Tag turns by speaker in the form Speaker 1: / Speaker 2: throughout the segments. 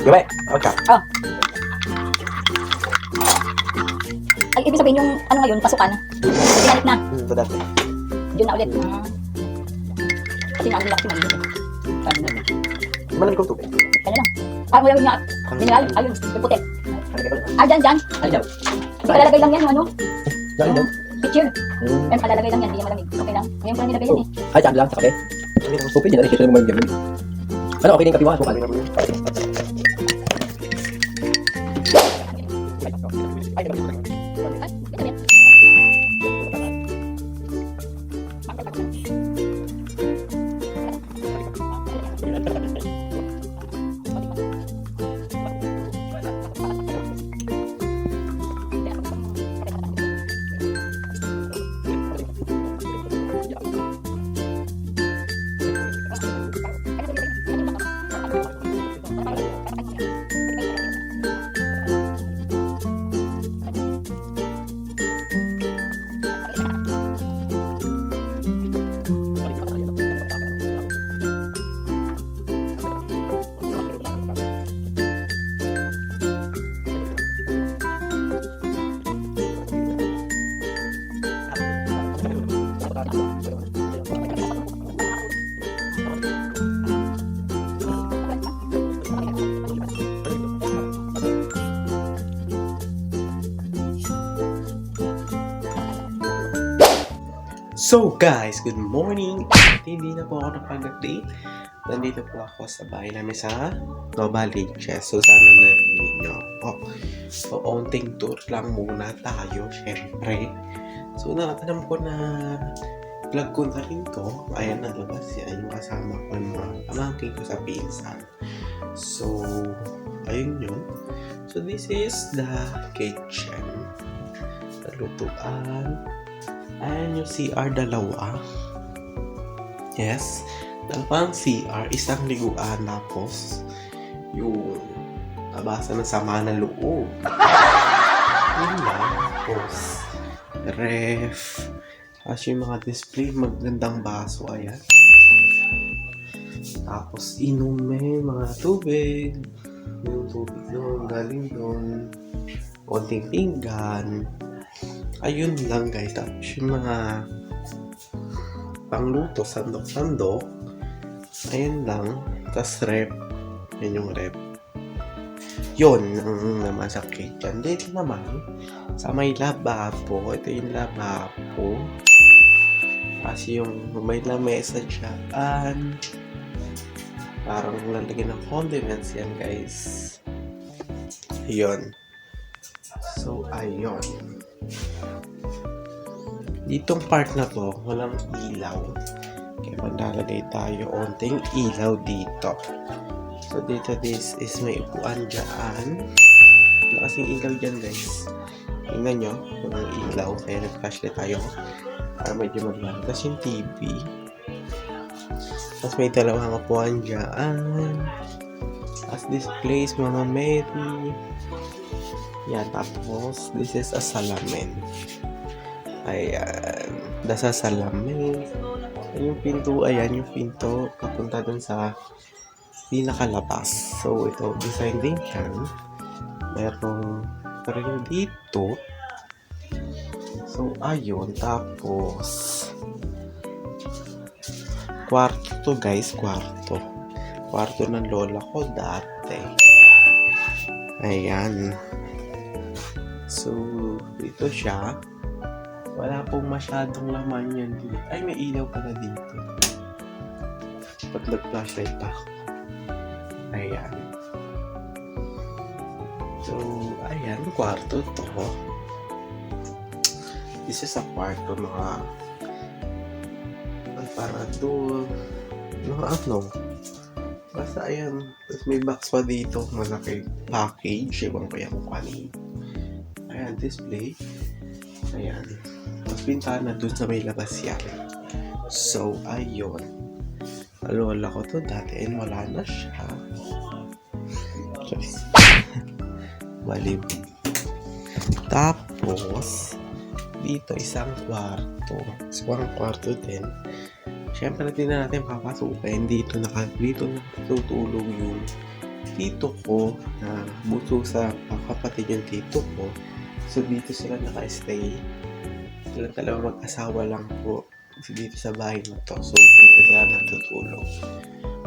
Speaker 1: Gabi, okay.
Speaker 2: Oh. Ay, ibig sabihin yung ano ngayon, pasukan. Pinalik na.
Speaker 1: Ito dati.
Speaker 2: Yun na ulit. Kasi nga, nila kasi maliit.
Speaker 1: Malamig kong tubig.
Speaker 2: Kanya lang. Parang wala nga. Mineral, ayun, yung puti. Ah, dyan.
Speaker 1: Ay, daw.
Speaker 2: Palalagay lang yan, ano?
Speaker 1: Dahil daw.
Speaker 2: Picture. Pero palalagay lang yan, hindi yan malamig. Okay lang. Ngayon ko lang nilagay yan eh.
Speaker 3: Ay, saan lang sa kape? Tupin niya na rin, siya mo malamig. Ano, okay din kape mo? Sukan.
Speaker 1: So guys, good morning! Hindi na po ako nakapag-update. Nandito po ako sa bahay namin sa Nova Liches. So sana narinig nyo ako. So onting tour lang muna tayo, syempre. So nakatanam ko na vlog ko na rin to. Ayan na labas yan yung kasama ko ng mga pamangkin ko sa pinsan. So ayun yun. So this is the kitchen. Nalutuan. Ayan yung CR dalawa. Yes. Dalawang CR, isang liguan, tapos yung nabasa ng sama ng loob. Yun lang. Tapos ref. Tapos yung mga display, magandang baso. Ayan. Tapos inumin, mga tubig. Yung tubig doon, galing doon. Konting pinggan. Ayun lang guys, tapos yung mga pangluto, sandok-sandok, ayun lang, tapos rep, yun yung rep. Yun, ang naman sa kitchen. Dito naman, sa may lababo, ito yung lababo. Kasi yung may lamesa dyan, parang lalagyan ng condiments yan guys. Yun. So, ayun. Ditong part na to, walang ilaw. Kaya maglalagay tayo onting ilaw dito. So dito, this is may upuan dyan. Wala kasing ilaw dyan guys. Tingnan nyo, walang ilaw. Kaya nag-flashlight tayo para medyo maglaan. Tapos yung TV. Tapos may dalawang upuan dyan. Tapos This place, Mama Mary. Yan, tapos, this is a salamin. Ayan. Dasa salamin. Yung pinto, ayan yung pinto. Papunta dun sa pinakalabas. So, ito, design din yan. Merong rin dito. So, ayun. Tapos, kwarto to guys, kwarto. Kwarto ng lola ko dati. Ayan. So, dito siya. Wala pong masyadong laman yan dito. Ay, may ilaw pala dito. Ba't nag-flashlight pa ako? Ayan. So, ayan. Kwarto to. This is a kwarto mga aparador. Mga ano. Basta ayan. Tapos may box pa dito. Malaki package. Ibang kaya kung kanino. Ayan. Display. Ayan. Tapos bintana dun sa may labas yan. So, ayun. Lola ko to dati and wala na siya. Baliw. Tapos, dito isang kwarto. Isang kwarto din. Siyempre natin na natin papasukin. Dito natutulog yung tito ko na buso sa kapatid yung tito ko. So, dito sila naka-stay. Sila talaga mag-asawa lang po dito sa bahay na to. So, dito sila natutulog.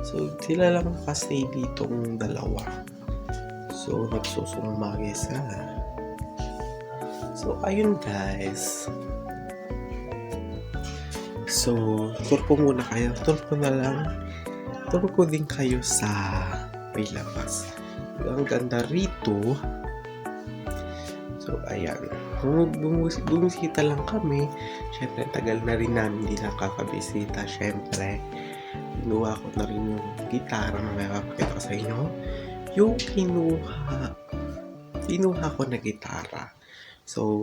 Speaker 1: So, sila lang naka-stay ditong dalawa. So, nagsusumagi sila. So, ayun guys. So, tour ko muna kayo. Tour ko din kayo sa may labas. Ang ganda rito. So, ayan. Bumisita lang kami. Siyempre, tagal na rin namin hindi nakakabisita. Siyempre, kinuha ko na rin yung gitara na may papakita ko sa inyo. Yung kinuha ko na gitara. So,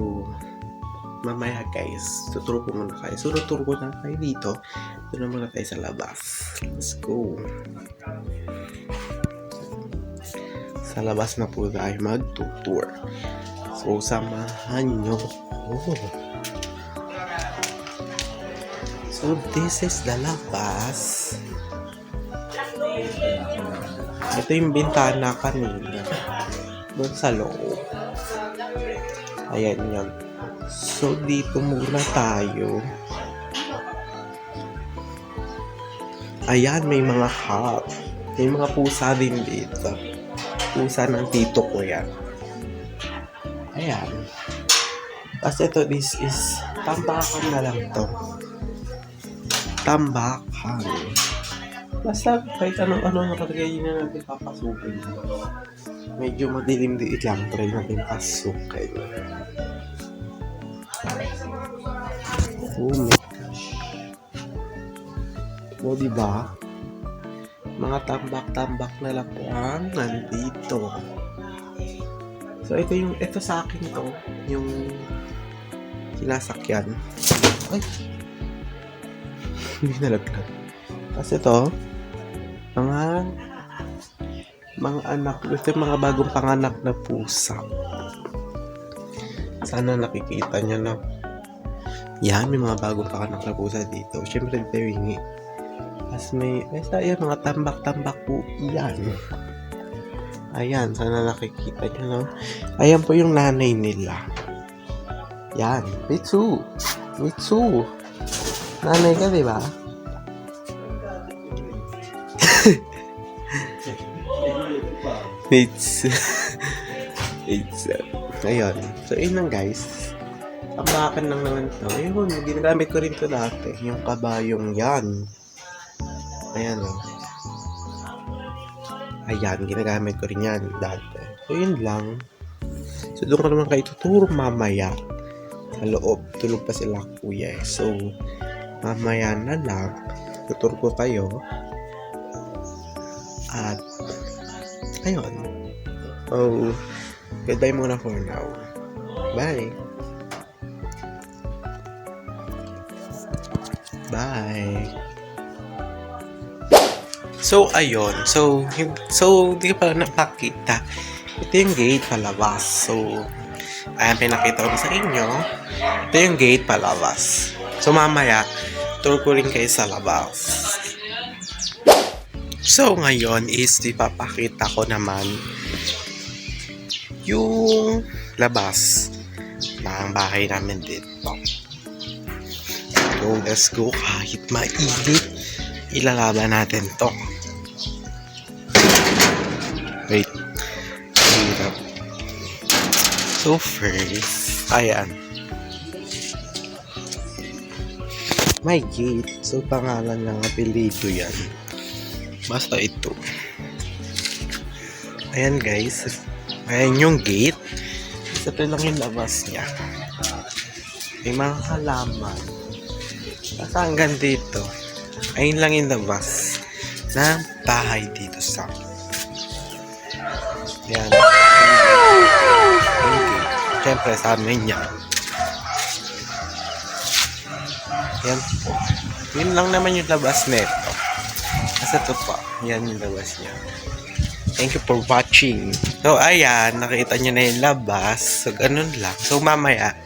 Speaker 1: mamaya guys, tuturo ko muna kayo. So, tuturo ko na kayo dito. Ito na muna tayo sa labas. Let's go. Sa labas na po tayo mag-tour. So, samahan nyo. Oh. So, this is the labas. Ito yung bintana kanina. Doon sa loob. Ayan yan. So, dito muna tayo. Ayan, may mga hat. May mga pusa din dito. Pusa ng tito ko yan. Ayan. Kasi ito, this is tambakan na lang to. Tambakan. Basta kahit ano nakalagay na natin papasukin. Medyo madilim din lang. Try natin pasukin. Oh my gosh. O, diba? Mga tambak-tambak na lang po ang nandito. So, ito sa akin to. Yung sinasakyan. Ay! Hindi nalaglag. Kasi ito, mga anak, ito yung mga bagong panganak na pusa. Sana nakikita nyo na. Yan, may mga bagong panganak na pusa dito. Siyempre, dito yung hingi. Tapos basta yan, mga tambak-tambak po. Yan. Ayan, sana nakikita nyo, no? Ayan po yung nanay nila. Yan. Mitsu. Nanay ka, diba? Mitsu. Ayun. So, yun lang, guys. Tambakan lang naman to. Ayun, ginagamit ko rin to dati. Yung kabayong yan. Ayan, o. Ayan, ginagamit ko rin yan dati. So, yun lang. So, doon ko naman kayo tuturo mamaya. Sa loob. Tulog pa sila kuya. So, mamaya na lang. Tuturo ko kayo. At, ayun. Oh, goodbye muna for now. Bye. Bye. So, ayun. So, di ko pala napakita. Ito yung gate palabas. So, ayan, pinakita ko sa inyo. Ito yung gate palabas. So, mamaya, tour ko rin kayo sa labas. So, ngayon is ipapakita ko naman yung labas ng bahay namin dito. So, let's go. Kahit mainit, ilalaban natin to. Wait. Hirap. So, first, ayan. May gate. So, pangalan ng apelido yan. Basta ito. Ayan, guys. Ayan yung gate. Ito lang yung labas niya. May mga halaman. Basta hanggang dito. Ayun lang yung labas ng bahay dito sa yan. Yung gate. Siyempre, sa amin yan. Yan po. Yun lang naman yung labas nito. Kasi ito pa. Yan yung labas niya. Thank you for watching. So, ayan. Nakita nyo na yung labas. So, ganun lang. So, mamaya,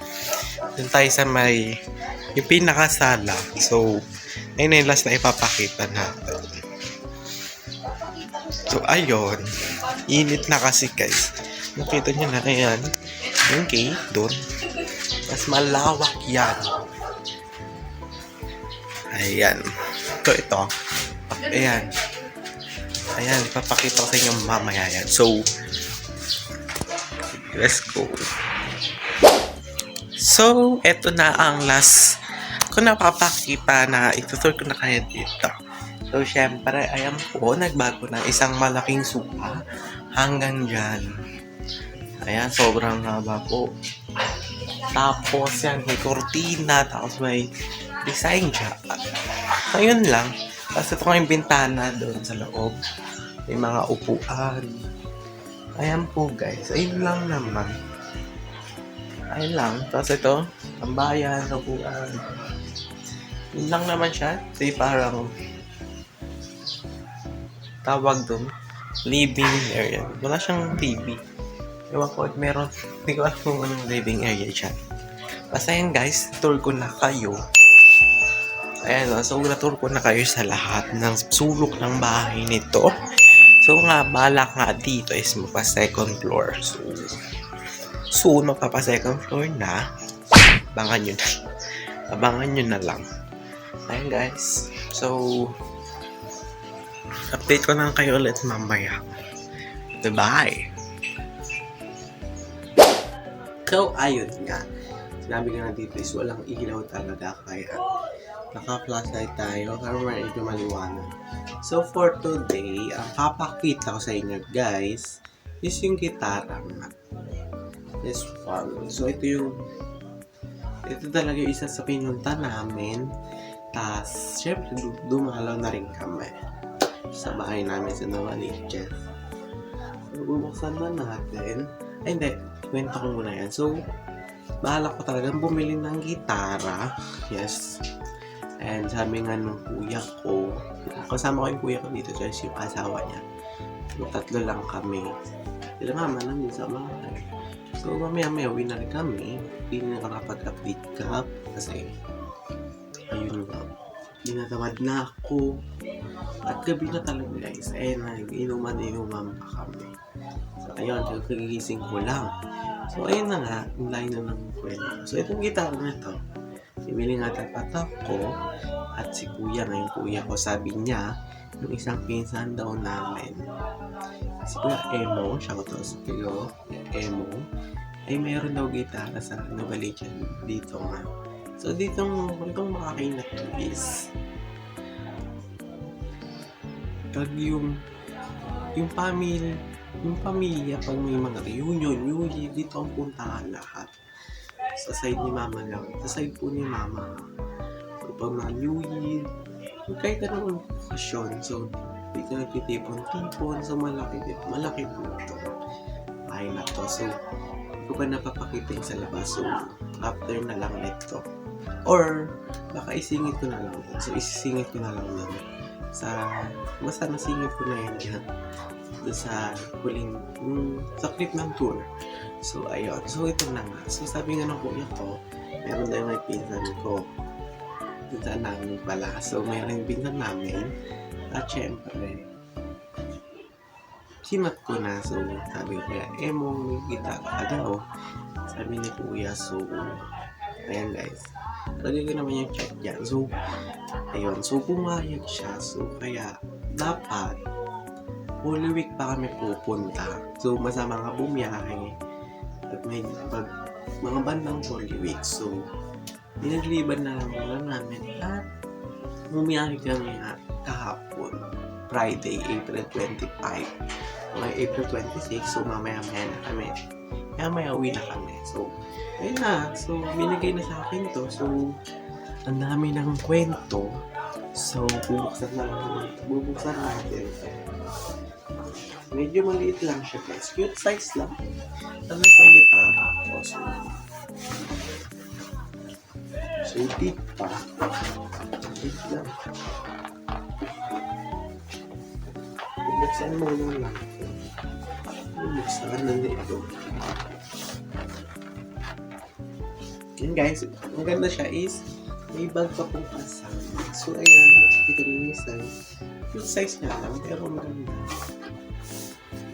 Speaker 1: dun tayo sa may yung pinakasala. So, ayun na yung last na ipapakita natin. So, ayun. Init na kasi, guys. Nakita nyo na yan. Yung gate doon. Mas malawak yan. Ayan. Ito. Ayan. Ayan, ipapakita ko sa inyo mamaya yan. So, let's go. So, eto na ang last ko napapakita na itutur ko na kayo dito. So, syempre, ayan po, nagbago na isang malaking suka hanggang dyan. Ayan, sobrang haba po. Tapos, yan, may kortina, tapos may design siya. So, yun lang. Tapos, ito nga yung bintana doon sa loob. May mga upuan. Ayan po, guys. Ayun lang naman. Ayun lang. Tapos, ito, tambayan, upuan. Yun lang naman siya. So, parang tawag doon, living area. Wala siyang TV. Ewan ko, meron. Hindi ko alam kung anong living area siya. Basta yan, guys, tour ko na kayo. Ayan, so na-tour ko na kayo sa lahat ng sulok ng bahay nito. So nga, balak nga dito is magpa-second floor. So, soon magpapa-second floor na. Abangan nyo na. Abangan nyo na lang. Ayan, guys. So, update ko na kayo ulit mamaya. Bye-bye! So, ayun nga. Sinabi ko na dito is walang ilaw talaga. Kaya, naka-flashlight tayo para medyo maliwanag. So, for today, ang papakita ko sa inyo, guys, is yung gitara nga. This one. So, ito talaga yung isa sa pinunta namin. Tapos, syempre, dumalaw na rin kami sa bahay namin sa Novaliches. So, bubuksan na natin. Ay, hindi. Kwento ko muna yan. So, bahala ko talagang bumili ng gitara. Yes. And sabi nga nung kuya ko, kasama ko yung kuya ko dito, guys, yung asawa niya. So, 3 lang kami. Sila mama namin sa bahay. So, mamaya uwi na rin kami. Hindi na nakapag-update ka. Kasi, ayun nga. Dinatawad na ako. At gabi na talaga, guys. Ayun na, inuman pa kami. So, ayun. So, kagigising ko lang. So, ayun na nga. Yung line na ng kwento. So, itong gitara na to, bibili nga dapat ako at si kuya, ngayon kuya ko, sabi niya, yung isang pinsan daw namin, si Kuya Emo, shoutout sa Kuya Emo, ay mayroon daw gitara sa Novaliches dito nga. So, itong makakinat to is, pag yung pamilya, pag may mga reunion, dito ang puntahan lahat. Sa side ni mama lang. Sa side po ni mama. So, pag mga New Year, kahit anong okasyon. So, dito nagtitipon-tipon. So, malaki po ito. Bahay na to. So, hindi ko pa napapakita yung sa labas. So, after na lang nito. Or, baka isingit ko na lang. So, isisingit ko na lang naman basta nasingit ko na yun dyan. Doon sa huling, sa clip ng tour. So, ayun. So, ito na nga. So, sabi nga ng kuya ko, meron na yung may pinsan ko. Doon namin pala. So, meron yung pinsan namin. At syempre, simat ko na. So, sabi ko kaya, mong may gitara ka daw. Sabi ni kuya. So, ayan guys. Lagay ko naman yung check dyan. So, ayun. So, pumayag siya. So, kaya, dapat, Holy Week pa kami pupunta. So, masama nga bumiyahe. At may mga bandang Holy Week. So, pinagliban na lang muna namin at bumiyahe kami at kahapon. Friday, April 25. May April 26. So, mamaya-maya na kami. Mamaya uwi na kami. So, ayun na. So, binigay na sa akin to. So, ang dami ng kwento. So, bubuksan natin. Medyo maliit lang siya guys. Cute size lang. Tapos may gitara. So deep pa. Deep lang. Bubuksan mo lang. Bubuksan nandito. Yan guys. Ang ganda siya is may bag pa pong kasama. So ayan. Ito rin yung size. Cute size niya lang. Pero maganda.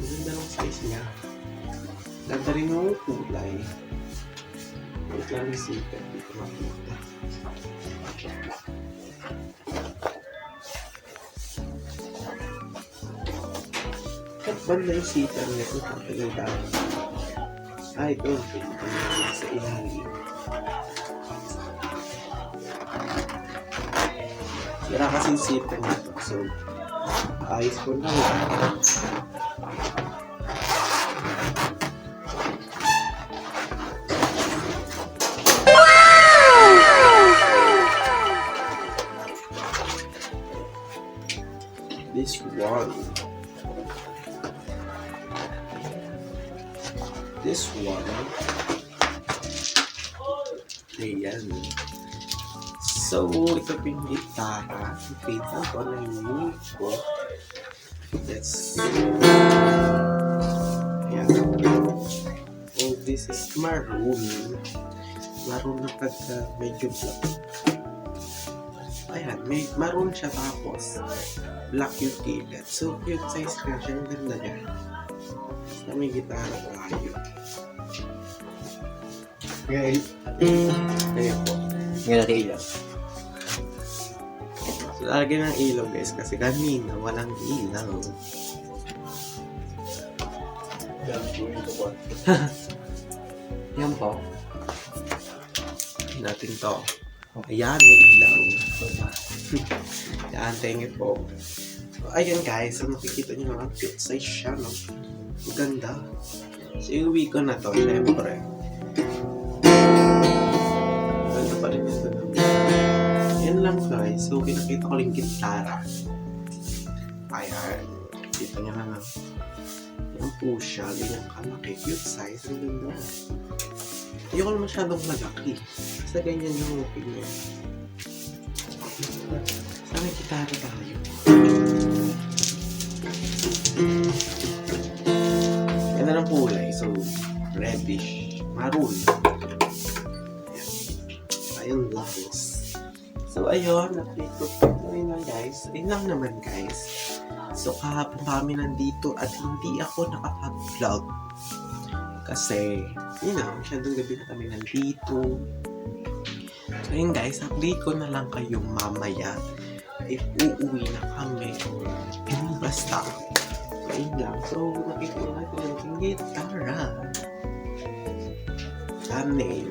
Speaker 1: Ganda ng size niya. Ganda rin yung kulay. Wait lang yung zipper. Dito makita. Kat banda yung zipper niya. Ito patagal tayo. Ito. Ito sa ilalim. Sira kasi yung zipper niya. So, ayos ko lang. This one. Ayan. So, ito yung gitara. Ipita ko na yung ko. Yes. Ayan. So, this is maroon. Maroon na pagka medyo black. Ayan, may maroon siya tapos black yung kilid. So, cute size ka siya. Ang ganda niya. So, may gitara tayo.
Speaker 3: Ngayon.
Speaker 1: Ayun po.
Speaker 3: Ngayon natin ilaw.
Speaker 1: So, lagyan ng ilaw guys kasi kanina walang ilaw. Yan po. Natin to. Ayan, may ilaw. Yan, thank you po. So, ayan guys, so nakikita nyo naman, cute size siya, no? Maganda. So, iuwi ko na to, syempre. Ganda pa rin ito. Yan lang guys. So, pinakita ko yung gitara. Ayan. Kita nyo na lang. Yan po siya. Ganyan kalaki. Cute size. Ang ganda. Ayoko na masyadong malaki. Basta ganyan yung opinion. Sana gitara tayo. Yan na ng kulay. So, reddish. Maroon. Ayun lang. So, ayun. Update ko po. Ayun lang guys. Ayun lang naman guys. So, kahapon kami nandito at hindi ako nakapag-vlog. Kasi, yun na, masyadong gabi na kami nandito. So, ayun guys, update ko na lang kayo mamaya. If uuwi na kami. Basta. So, ayun lang. So, nakikita natin yung gitara. Thumbnail.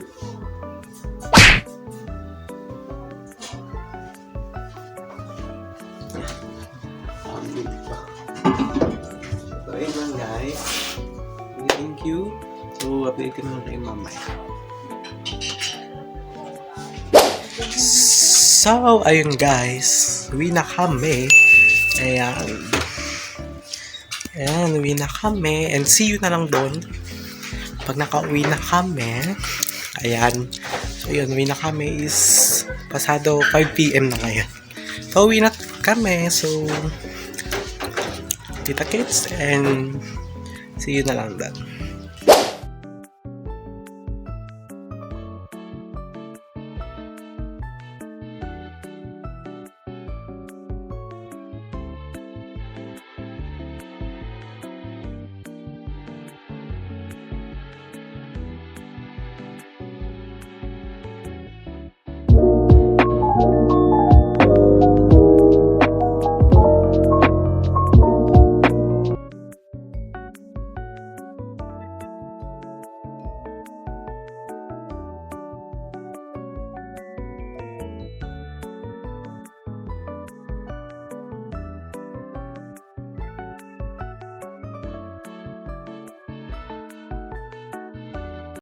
Speaker 1: So, ayun lang guys. Thank you. So, update ko na lang kayo mamaya. So, ayun guys. Uwi na kami. Ayan. Ayan, uwi na kami. And see you na lang doon. Pag naka-uwi na kami. Ayan. So, yun, uwi na kami is pasado 5 PM na ngayon. So, uwi na kami. So, kita kits and see you na lang doon.